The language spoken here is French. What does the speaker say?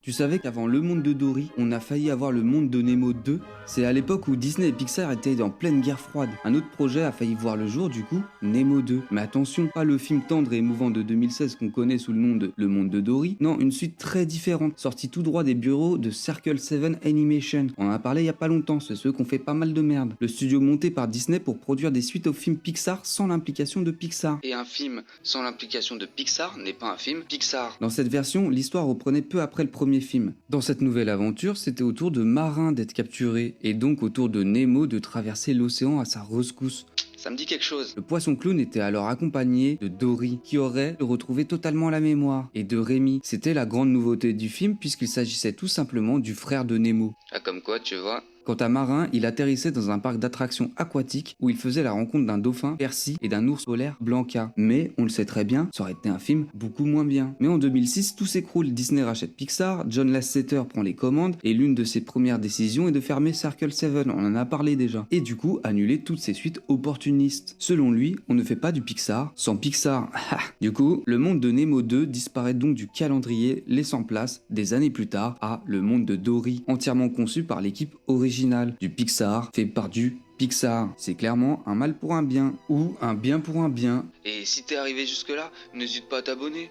Tu savais qu'avant le monde de Dory, on a failli avoir le monde de Nemo 2? C'est à l'époque où Disney et Pixar étaient en pleine guerre froide. Un autre projet a failli voir le jour du coup, Nemo 2. Mais attention, pas le film tendre et émouvant de 2016 qu'on connaît sous le nom de Le Monde de Dory. Non, une suite très différente, sortie tout droit des bureaux de Circle 7 Animation. On en a parlé il y a pas longtemps, c'est ceux qui ont fait pas mal de merde. Le studio monté par Disney pour produire des suites aux films Pixar sans l'implication de Pixar. Et un film sans l'implication de Pixar n'est pas un film Pixar. Dans cette version, l'histoire reprenait peu après le premier film. Dans cette nouvelle aventure, c'était au tour de Marin d'être capturé, et donc au tour de Nemo de traverser l'océan à sa rescousse. Ça me dit quelque chose. Le poisson clown était alors accompagné de Dory, qui aurait retrouvé totalement la mémoire, et de Rémi. C'était la grande nouveauté du film puisqu'il s'agissait tout simplement du frère de Nemo. Ah, comme quoi, tu vois. Quant à Marin, il atterrissait dans un parc d'attractions aquatiques où il faisait la rencontre d'un dauphin, Percy, et d'un ours polaire, Blanca. Mais, on le sait très bien, ça aurait été un film beaucoup moins bien. Mais en 2006, tout s'écroule, Disney rachète Pixar, John Lasseter prend les commandes, et l'une de ses premières décisions est de fermer Circle 7, on en a parlé déjà. Et du coup, annuler toutes ses suites opportunistes. Selon lui, on ne fait pas du Pixar sans Pixar. Du coup, le monde de Nemo 2 disparaît donc du calendrier, laissant place, des années plus tard, à le monde de Dory, entièrement conçu par l'équipe originale. Du Pixar fait par du Pixar. C'est clairement un mal pour un bien ou un bien pour un bien. Et si t'es arrivé jusque là, n'hésite pas à t'abonner.